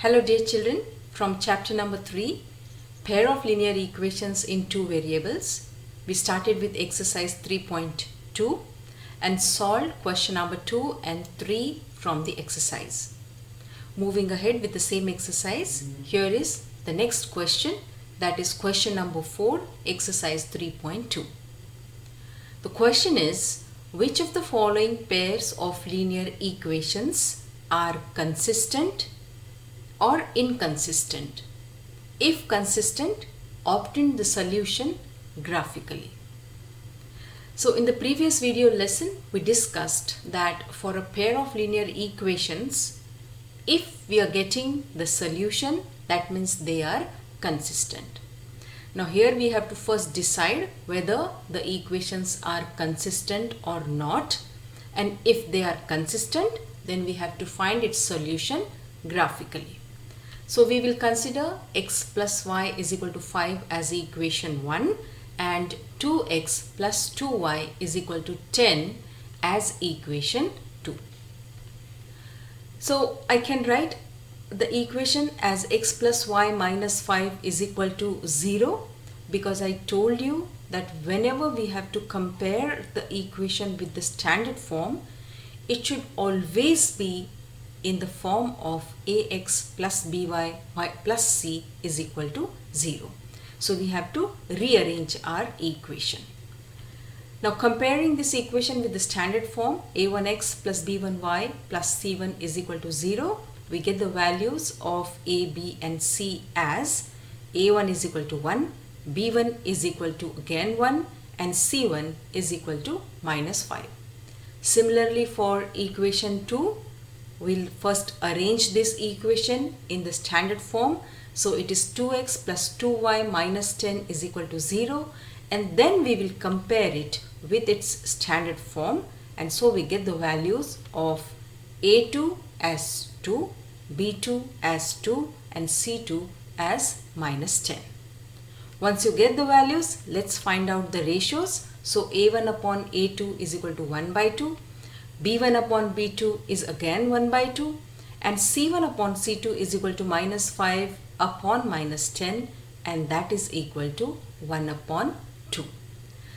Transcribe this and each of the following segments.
Hello dear children, from chapter number 3, pair of linear equations in two variables. We started with exercise 3.2 and solved question number 2 and 3 from the exercise. Moving ahead with the same exercise, here is the next question, that is question number 4, exercise 3.2. The question is, which of the following pairs of linear equations are consistent or inconsistent? If consistent, obtain the solution graphically. So in the previous video lesson, we discussed that for a pair of linear equations, if we are getting the solution, that means they are consistent. Now here we have to first decide whether the equations are consistent or not, and if they are consistent, then we have to find its solution graphically. So we will consider x plus y is equal to 5 as equation 1 and 2x plus 2y is equal to 10 as equation 2. So I can write the equation as x plus y minus 5 is equal to 0, because I told you that whenever we have to compare the equation with the standard form, it should always be in the form of ax plus by y plus c is equal to 0. So we have to rearrange our equation. Now comparing this equation with the standard form, a1x plus b1y plus c1 is equal to 0, we get the values of a, b and c as a1 is equal to 1, b1 is equal to again 1 and c1 is equal to minus 5. Similarly for equation 2, we'll first arrange this equation in the standard form. So it is 2x plus 2y minus 10 is equal to 0, and then we will compare it with its standard form, and so we get the values of a2 as 2, b2 as 2 and c2 as minus 10. Once you get the values, let's find out the ratios. So a1 upon a2 is equal to 1 by 2. b1 upon b2 is again 1 by 2, and c1 upon c2 is equal to minus 5 upon minus 10, and that is equal to 1 upon 2.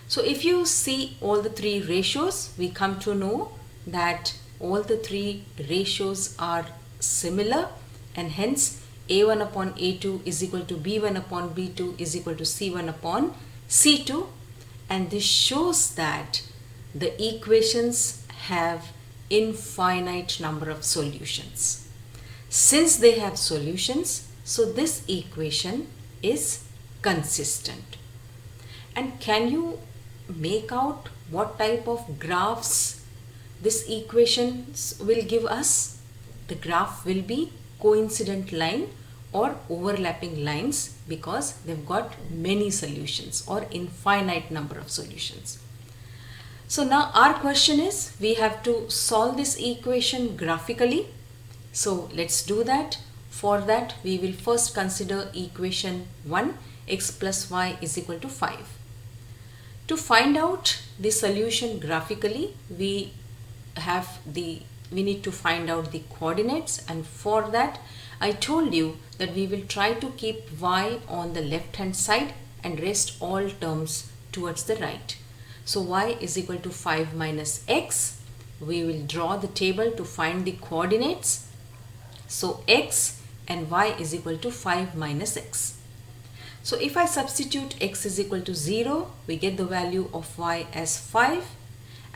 So if you see all the three ratios, we come to know that all the three ratios are similar, and hence a1 upon a2 is equal to b1 upon b2 is equal to c1 upon c2, and this shows that the equations have infinite number of solutions. Since they have solutions, so this equation is consistent. And can you make out what type of graphs this equations will give us? The graph will be coincident line or overlapping lines, because they've got many solutions or infinite number of solutions. So now our question is, we have to solve this equation graphically. So let's do that. For that, we will first consider equation 1, x plus y is equal to 5. To find out the solution graphically, we need to find out the coordinates, and for that I told you that we will try to keep y on the left hand side and rest all terms towards the right. So y is equal to 5 minus x. We will draw the table to find the coordinates. So x and y is equal to 5 minus x. So if I substitute x is equal to 0, we get the value of y as 5.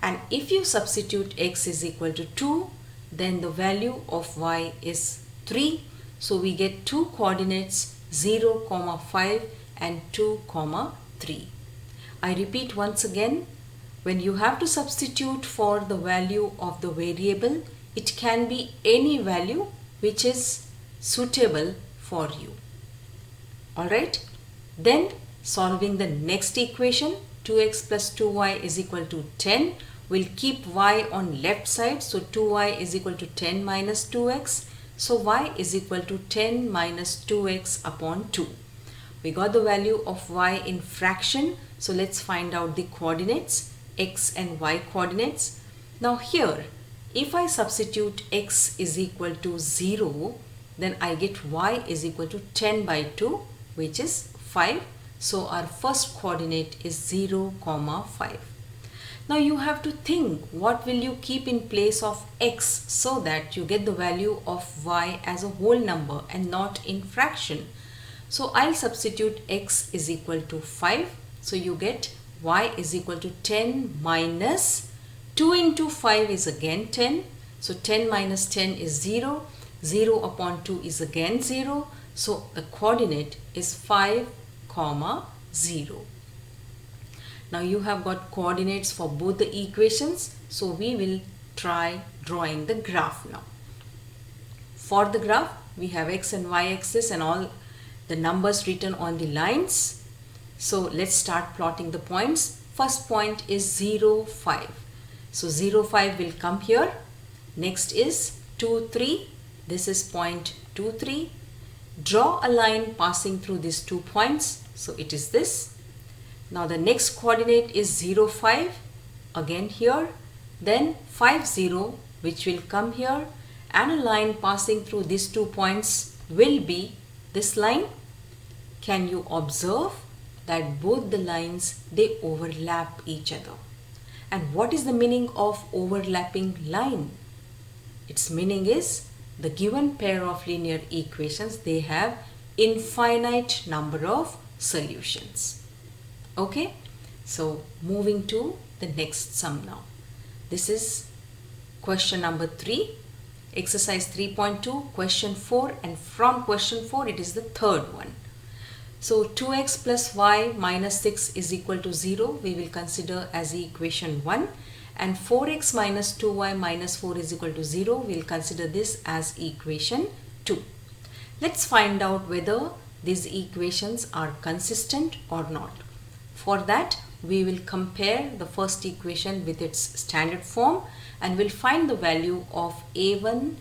And if you substitute x is equal to 2, then the value of y is 3. So we get two coordinates 0, 5 and 2, 3. I repeat once again, when you have to substitute for the value of the variable, it can be any value which is suitable for you. Alright, then solving the next equation, 2x plus 2y is equal to 10. We'll keep y on left side, so 2y is equal to 10 minus 2x. So y is equal to 10 minus 2x upon 2. We got the value of y in fraction, so let's find out the coordinates, x and y coordinates. Now here, if I substitute x is equal to 0, then I get y is equal to 10 by 2, which is 5. So our first coordinate is 0, 5. Now you have to think what will you keep in place of x so that you get the value of y as a whole number and not in fraction. So I'll substitute x is equal to 5. So you get y is equal to 10 minus 2 into 5 is again 10. So 10 minus 10 is 0. 0 upon 2 is again 0. So the coordinate is 5, 0. Now you have got coordinates for both the equations. So we will try drawing the graph now. For the graph, we have x and y axis and all the numbers written on the lines. So let's start plotting the points. First point is 0, 5. So 0, 5 will come here. Next is 2, 3. This is point 2, 3. Draw a line passing through these 2 points. So it is this. Now the next coordinate is 0, 5. Again here. Then 5, 0, which will come here. And a line passing through these 2 points will be this line. Can you observe that both the lines, they overlap each other? And what is the meaning of overlapping line? Its meaning is the given pair of linear equations, they have infinite number of solutions. Okay, so moving to the next sum now. This is question number 3, exercise 3.2, question 4, and from question 4 it is the third one. So 2x plus y minus 6 is equal to 0 we will consider as equation 1, and 4x minus 2y minus 4 is equal to 0 we will consider this as equation 2. Let's find out whether these equations are consistent or not. For that, we will compare the first equation with its standard form and we'll find the value of a1,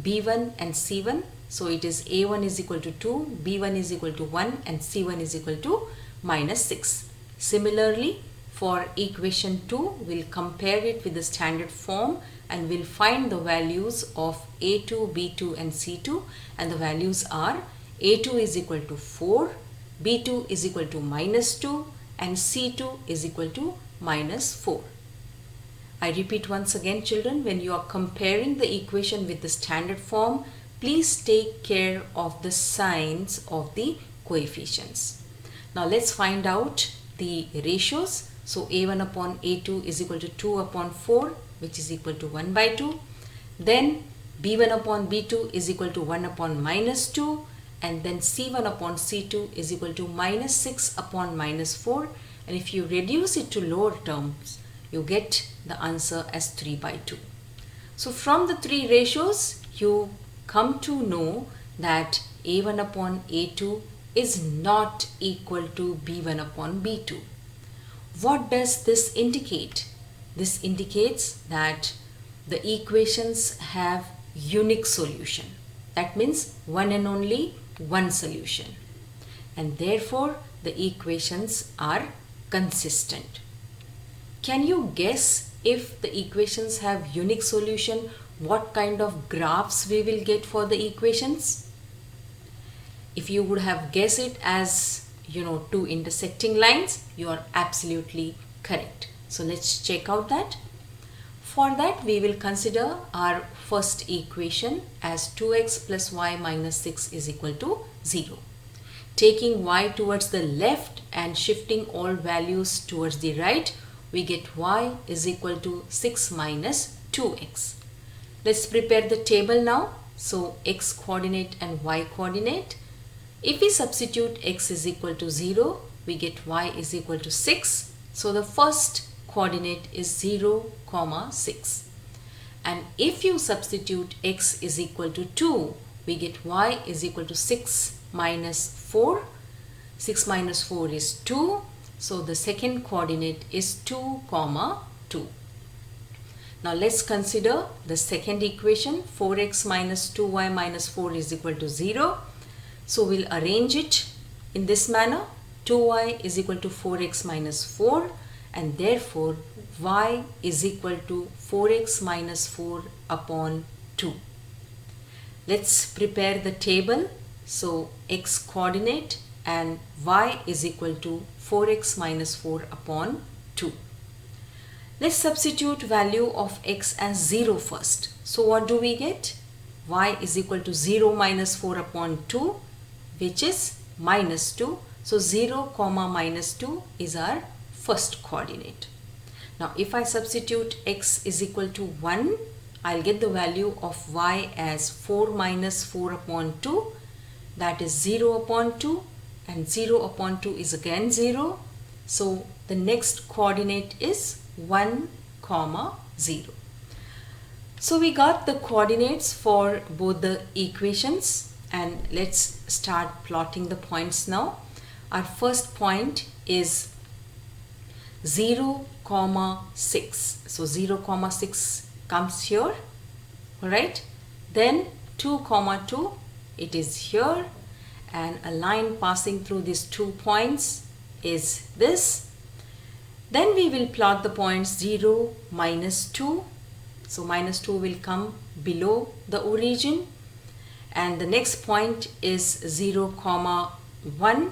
b1 and c1. So it is a1 is equal to 2, b1 is equal to 1 and c1 is equal to minus 6. Similarly, for equation 2, we'll compare it with the standard form and we'll find the values of a2, b2 and c2, and the values are a2 is equal to 4, b2 is equal to minus 2 and c2 is equal to minus 4. I repeat once again, children, when you are comparing the equation with the standard form, please take care of the signs of the coefficients. Now let's find out the ratios. So a1 upon a2 is equal to 2 upon 4, which is equal to 1 by 2. Then b1 upon b2 is equal to 1 upon minus 2. And then c1 upon c2 is equal to minus 6 upon minus 4. And if you reduce it to lower terms, you get the answer as 3 by 2. So from the three ratios, you come to know that a1 upon a2 is not equal to b1 upon b2. What does this indicate? This indicates that the equations have unique solution. That means one and only one solution, and therefore the equations are consistent. Can you guess if the equations have unique solution, what kind of graphs we will get for the equations? If you would have guessed it as two intersecting lines, you are absolutely correct. So let's check out that. For that, we will consider our first equation as 2x plus y minus 6 is equal to 0. Taking y towards the left and shifting all values towards the right, we get y is equal to 6 minus 2x. Let's prepare the table now. So x coordinate and y coordinate. If we substitute x is equal to 0, we get y is equal to 6. So the first coordinate is 0, 6. And if you substitute x is equal to 2, we get y is equal to 6 minus 4. 6 minus 4 is 2. So the second coordinate is 2, 2. Now let's consider the second equation. 4x minus 2y minus 4 is equal to 0. So we'll arrange it in this manner. 2y is equal to 4x minus 4. And therefore y is equal to 4x minus 4 upon 2. let's prepare the table. So x coordinate and y is equal to 4x minus 4 upon 2. Let's substitute value of x as 0 first. So what do we get? Y is equal to 0 minus 4 upon 2, which is minus 2. So 0 comma minus 2 is our first coordinate. Now if I substitute x is equal to 1, I'll get the value of y as 4 minus 4 upon 2, that is 0 upon 2, and 0 upon 2 is again 0. So the next coordinate is 1 comma 0. So we got the coordinates for both the equations, and let's start plotting the points now. Our first point is 0 comma 6. So 0 comma 6 comes here, alright. Then 2 comma 2, it is here, and a line passing through these 2 points is this. Then we will plot the points 0, minus 2. So minus 2 will come below the origin. And the next point is 0 comma 1.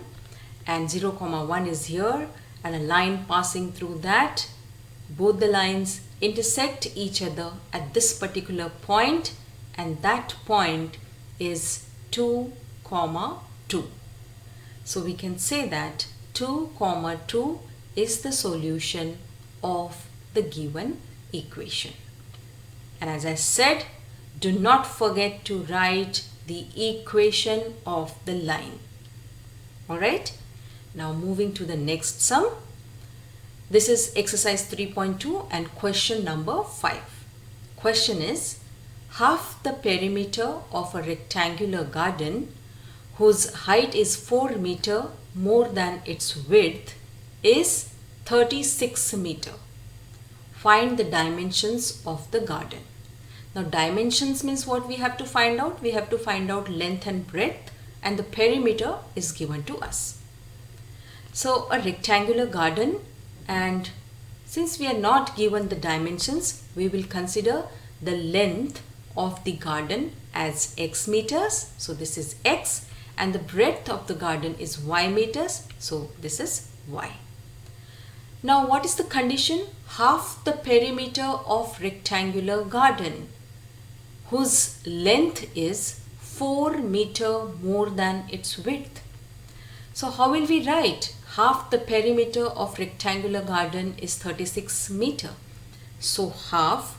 And 0 comma 1 is here. And a line passing through that. Both the lines intersect each other at this particular point. And that point is 2 comma 2. So we can say that 2 comma 2 is the solution of the given equation. And as I said, do not forget to write the equation of the line. Alright, now moving to the next sum. This is exercise 3.2 and question number 5. Question is, half the perimeter of a rectangular garden whose height is 4 meter more than its width is 36 meter. Find the dimensions of the garden. Now dimensions means what we have to find out? We have to find out length and breadth, and the perimeter is given to us. So a rectangular garden, and since we are not given the dimensions, we will consider the length of the garden as x meters. So this is x, and the breadth of the garden is y meters. So this is y. Now what is the condition? Half the perimeter of rectangular garden whose length is 4 meter more than its width. So how will we write? Half the perimeter of rectangular garden is 36 meter. So half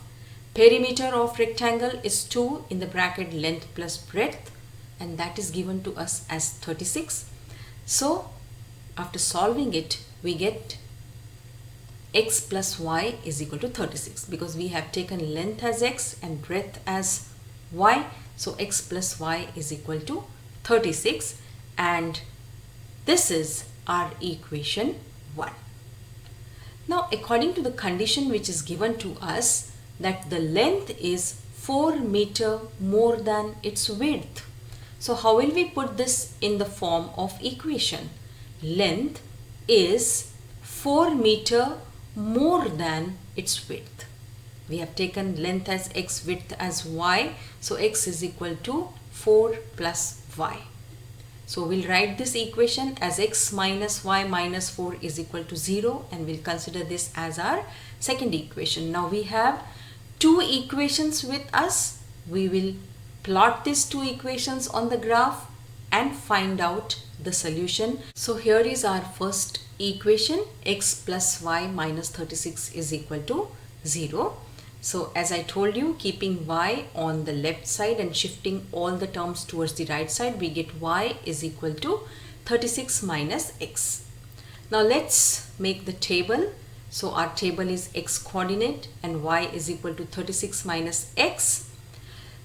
perimeter of rectangle is 2 in the bracket length plus breadth, and that is given to us as 36. So after solving it, we get x plus y is equal to 36 because we have taken length as x and breadth as y. So x plus y is equal to 36, and this is our equation 1. Now according to the condition which is given to us, that the length is 4 meter more than its width. So how will we put this in the form of equation? Length is 4 meter more than its width. We have taken length as x, width as y. So x is equal to 4 plus y. So we'll write this equation as x minus y minus 4 is equal to 0, and we'll consider this as our second equation. Now we have two equations with us. We will plot these two equations on the graph and find out the solution. So here is our first equation, x plus y minus 36 is equal to 0. So as I told you, keeping y on the left side and shifting all the terms towards the right side, we get y is equal to 36 minus x. Now let's make the table. So our table is x coordinate and y is equal to 36 minus x.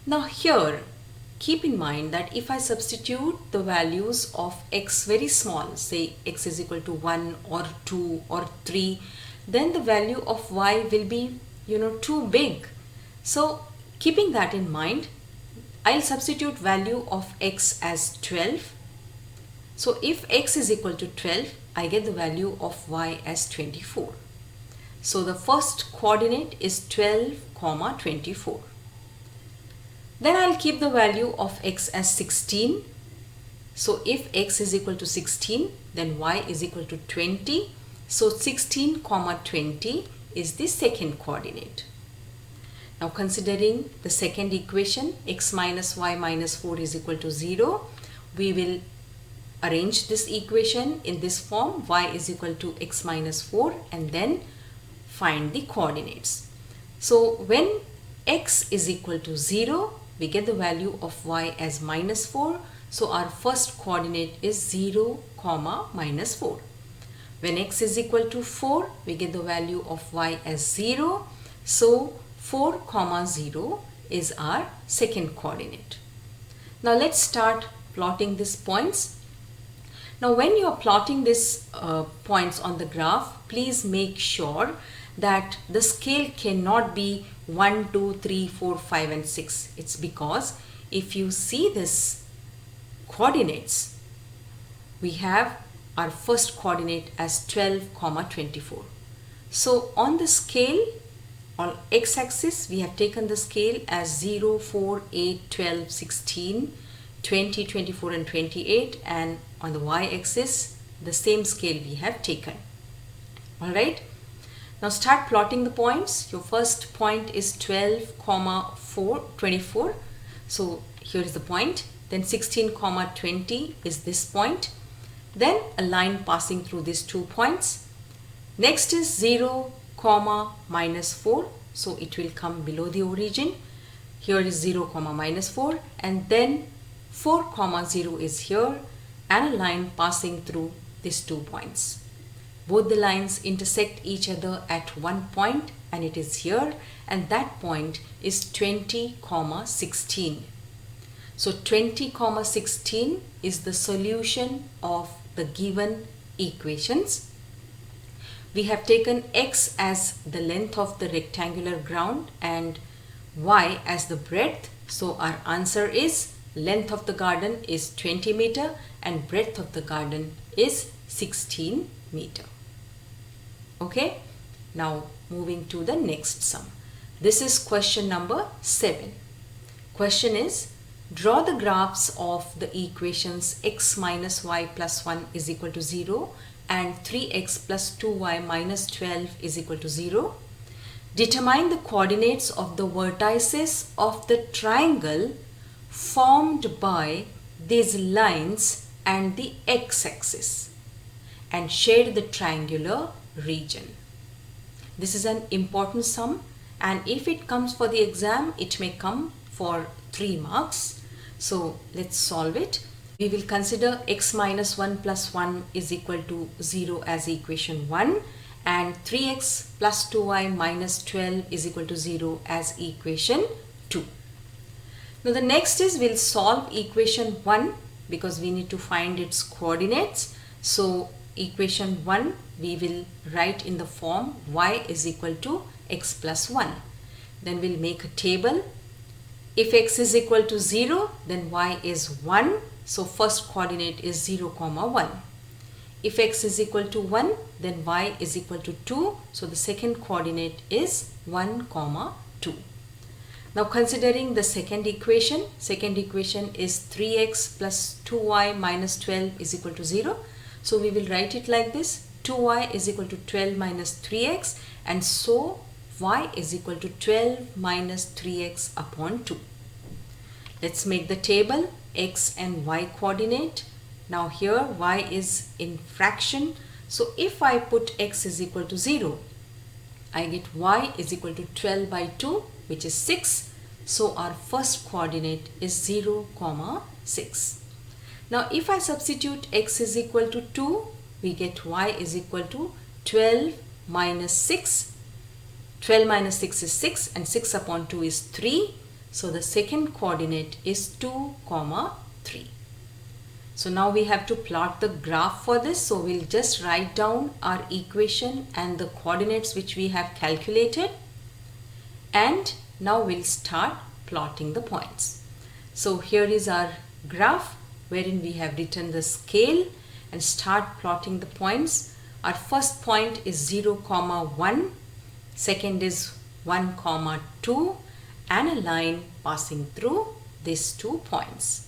Now here, keep in mind that if I substitute the values of x very small, say x is equal to 1 or 2 or 3, then the value of y will be, too big. So keeping that in mind, I'll substitute value of x as 12. So if x is equal to 12, I get the value of y as 24. So the first coordinate is 12, 24. Then I'll keep the value of x as 16. So if x is equal to 16, then y is equal to 20. So 16 comma 20 is the second coordinate. Now considering the second equation, x minus y minus 4 is equal to 0, we will arrange this equation in this form, y is equal to x minus 4, and then find the coordinates. So when x is equal to 0, we get the value of y as minus 4. So our first coordinate is 0 comma minus 4. When x is equal to 4, we get the value of y as 0. So 4 comma 0 is our second coordinate. Now let's start plotting these points. Now when you are plotting these points on the graph, please make sure that the scale cannot be 1, 2, 3, 4, 5 and 6. It's because if you see this coordinates, we have our first coordinate as 12 comma 24. So on the scale, on x-axis, we have taken the scale as 0, 4, 8, 12, 16, 20, 24 and 28, and on the y-axis, the same scale we have taken. Alright, now start plotting the points. Your first point is 12 comma 24. So here is the point. Then 16 comma 20 is this point. Then a line passing through these 2 points. Next is 0 comma minus 4. So it will come below the origin. Here is 0 comma minus 4, and then 4 comma 0 is here, and a line passing through these 2 points. Both the lines intersect each other at one point, and it is here, and that point is 20 comma 16. So 20 comma 16 is the solution of the given equations. We have taken x as the length of the rectangular ground and y as the breadth. So our answer is length of the garden is 20 meter and breadth of the garden is 16 meter. Okay, now moving to the next sum. This is question number 7. Question is, draw the graphs of the equations x minus y plus 1 is equal to 0 and 3x plus 2y minus 12 is equal to 0. Determine the coordinates of the vertices of the triangle formed by these lines and the x-axis, and shade the triangular region. This is an important sum, and if it comes for the exam, it may come for 3 marks. So let's solve it. We will consider x minus 1 plus 1 is equal to 0 as equation 1 and 3x plus 2y minus 12 is equal to 0 as equation 2. Now the next is we'll solve equation 1 because we need to find its coordinates. So equation 1 we will write in the form y is equal to x plus 1. Then we'll make a table. If x is equal to 0, then y is 1. So first coordinate is 0 comma 1. If x is equal to 1, then y is equal to 2. So the second coordinate is 1 comma 2. Now considering the second equation is 3x plus 2y minus 12 is equal to 0. So we will write it like this. 2y is equal to 12 minus 3x, and so y is equal to 12 minus 3x upon 2. Let's make the table x and y coordinate. Now here y is in fraction. So if I put x is equal to 0, I get y is equal to 12 by 2, which is 6. So our first coordinate is 0 comma 6. Now if I substitute x is equal to 2, we get y is equal to 12 minus 6. 12 minus 6 is 6 and 6 upon 2 is 3. So the second coordinate is 2 comma 3. So now we have to plot the graph for this. So we'll just write down our equation and the coordinates which we have calculated. And now we'll start plotting the points. So here is our graph wherein we have written the scale and start plotting the points. Our first point is 0 comma 1. Second is 1 comma 2, and a line passing through these 2 points.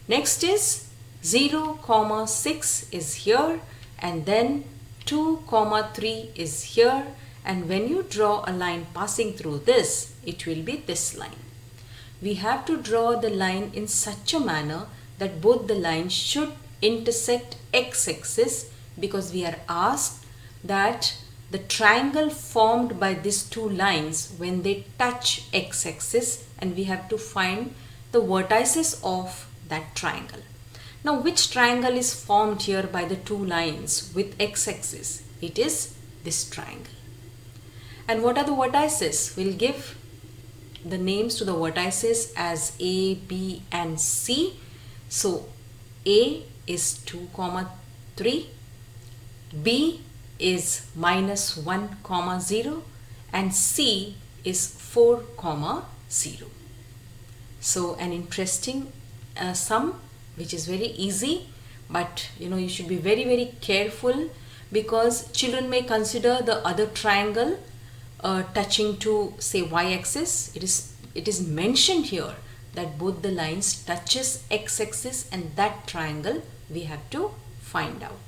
Next is 0, 6 is here, and then 2, 3 is here, and when you draw a line passing through this, it will be this line. We have to draw the line in such a manner that both the lines should intersect x-axis, because we are asked that the triangle formed by these 2 lines, when they touch x-axis, and we have to find the vertices of that triangle. Now, which triangle is formed here by the 2 lines with x-axis? It is this triangle. And what are the vertices? We'll give the names to the vertices as A, B and C. So A is 2, 3, B is -1, 0, and C is 4, 0. So an interesting sum which is very easy, but you should be very careful, because children may consider the other triangle touching to say y-axis. It is mentioned here that both the lines touches x-axis, and that triangle we have to find out.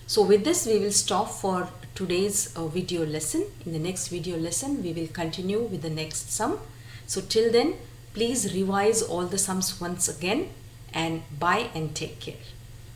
So with this we will stop for today's video lesson. In the next video lesson we will continue with the next sum. So till then, please revise all the sums once again, and bye and take care.